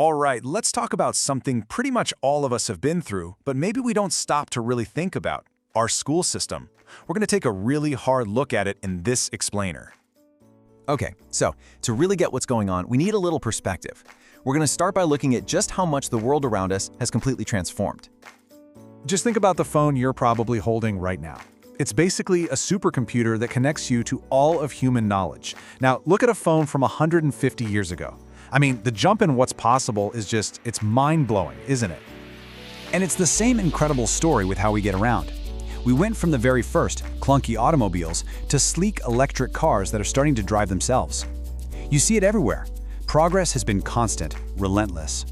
All right, let's talk about something pretty much all of us have been through, but maybe we don't stop to really think about our school system. We're going to take a really hard look at it in this explainer. Okay, so to really get what's going on, we need a little perspective. We're going to start by looking at just how much the world around us has completely transformed. Just think about the phone you're probably holding right now. It's basically a supercomputer that connects you to all of human knowledge. Now, look at a phone from 150 years ago. I mean, the jump in what's possible is it's mind-blowing, isn't it? And it's the same incredible story with how we get around. We went from the very first, clunky automobiles, to sleek electric cars that are starting to drive themselves. You see it everywhere. Progress has been constant, relentless.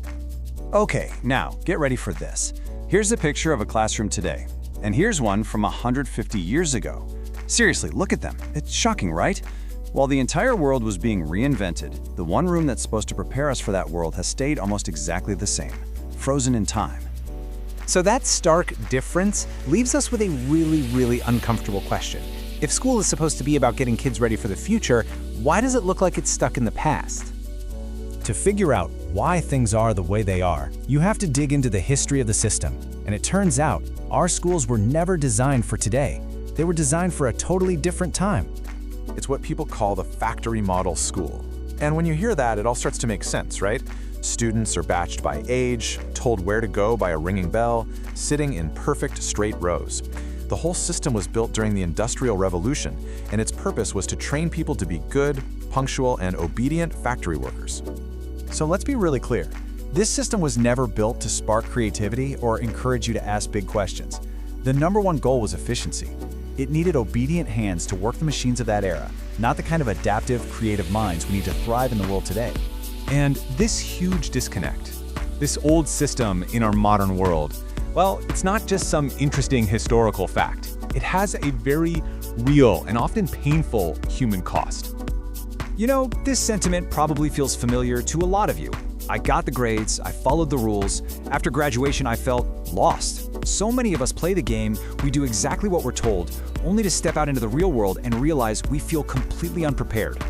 Okay, now get ready for this. Here's a picture of a classroom today, and here's one from 150 years ago. Seriously, look at them. It's shocking, right? While the entire world was being reinvented, the one room that's supposed to prepare us for that world has stayed almost exactly the same, frozen in time. So that stark difference leaves us with a really uncomfortable question. If school is supposed to be about getting kids ready for the future, why does it look like it's stuck in the past? To figure out why things are the way they are, you have to dig into the history of the system. And it turns out, our schools were never designed for today. They were designed for a totally different time. It's what people call the factory model school. And when you hear that, it all starts to make sense, right? Students are batched by age, told where to go by a ringing bell, sitting in perfect straight rows. The whole system was built during the Industrial Revolution, and its purpose was to train people to be good, punctual, and obedient factory workers. So let's be really clear. This system was never built to spark creativity or encourage you to ask big questions. The #1 goal was efficiency. It needed obedient hands to work the machines of that era, not the kind of adaptive, creative minds we need to thrive in the world today. And this huge disconnect, this old system in our modern world, well, it's not just some interesting historical fact. It has a very real and often painful human cost. You know, this sentiment probably feels familiar to a lot of you. I got the grades, I followed the rules. After graduation, I felt lost. So many of us play the game, we do exactly what we're told, only to step out into the real world and realize we feel completely unprepared.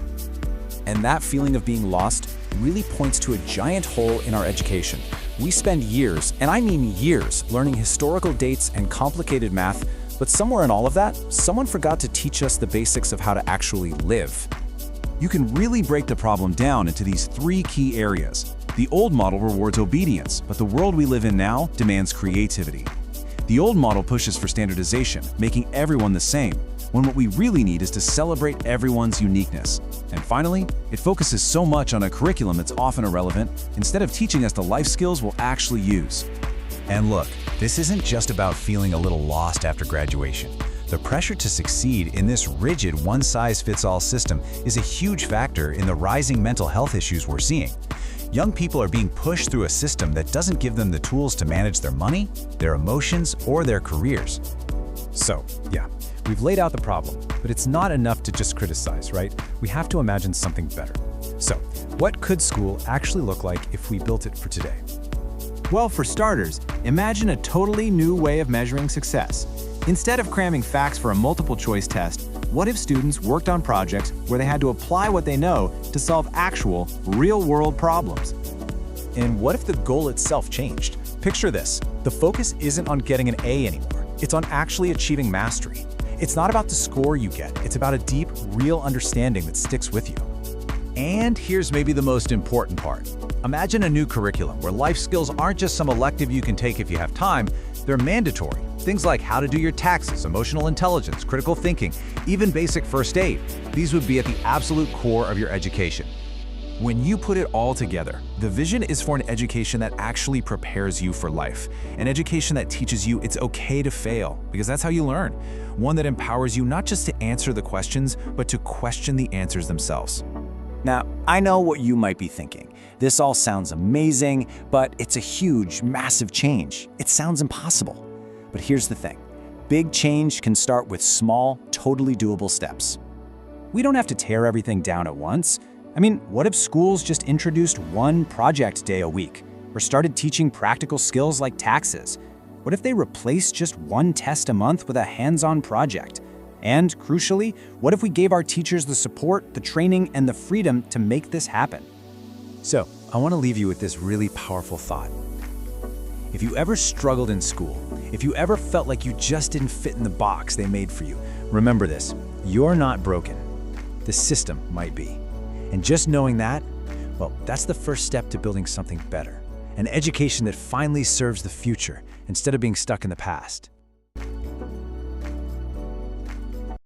And that feeling of being lost really points to a giant hole in our education. We spend years, and I mean years, learning historical dates and complicated math, but somewhere in all of that, someone forgot to teach us the basics of how to actually live. You can really break the problem down into these 3 key areas. The old model rewards obedience, but the world we live in now demands creativity. The old model pushes for standardization, making everyone the same, when what we really need is to celebrate everyone's uniqueness. And finally, it focuses so much on a curriculum that's often irrelevant, instead of teaching us the life skills we'll actually use. And look, this isn't just about feeling a little lost after graduation. The pressure to succeed in this rigid one-size-fits-all system is a huge factor in the rising mental health issues we're seeing. Young people are being pushed through a system that doesn't give them the tools to manage their money, their emotions, or their careers. So, yeah, we've laid out the problem, but it's not enough to just criticize, right? We have to imagine something better. So, what could school actually look like if we built it for today? Well, for starters, imagine a totally new way of measuring success. Instead of cramming facts for a multiple-choice test, what if students worked on projects where they had to apply what they know to solve actual, real-world problems? And what if the goal itself changed? Picture this. The focus isn't on getting an A anymore. It's on actually achieving mastery. It's not about the score you get. It's about a deep, real understanding that sticks with you. And here's maybe the most important part. Imagine a new curriculum where life skills aren't just some elective you can take if you have time, they're mandatory. Things like how to do your taxes, emotional intelligence, critical thinking, even basic first aid. These would be at the absolute core of your education. When you put it all together, the vision is for an education that actually prepares you for life. An education that teaches you it's okay to fail, because that's how you learn. One that empowers you not just to answer the questions, but to question the answers themselves. Now, I know what you might be thinking. This all sounds amazing, but it's a huge, massive change. It sounds impossible. But here's the thing. Big change can start with small, totally doable steps. We don't have to tear everything down at once. I mean, what if schools just introduced one project day a week, or started teaching practical skills like taxes? What if they replaced just one test a month with a hands-on project? And crucially, what if we gave our teachers the support, the training, and the freedom to make this happen? So, I want to leave you with this really powerful thought. If you ever struggled in school, if you ever felt like you just didn't fit in the box they made for you, remember this: you're not broken. The system might be. And just knowing that, well, that's the first step to building something better. An education that finally serves the future instead of being stuck in the past.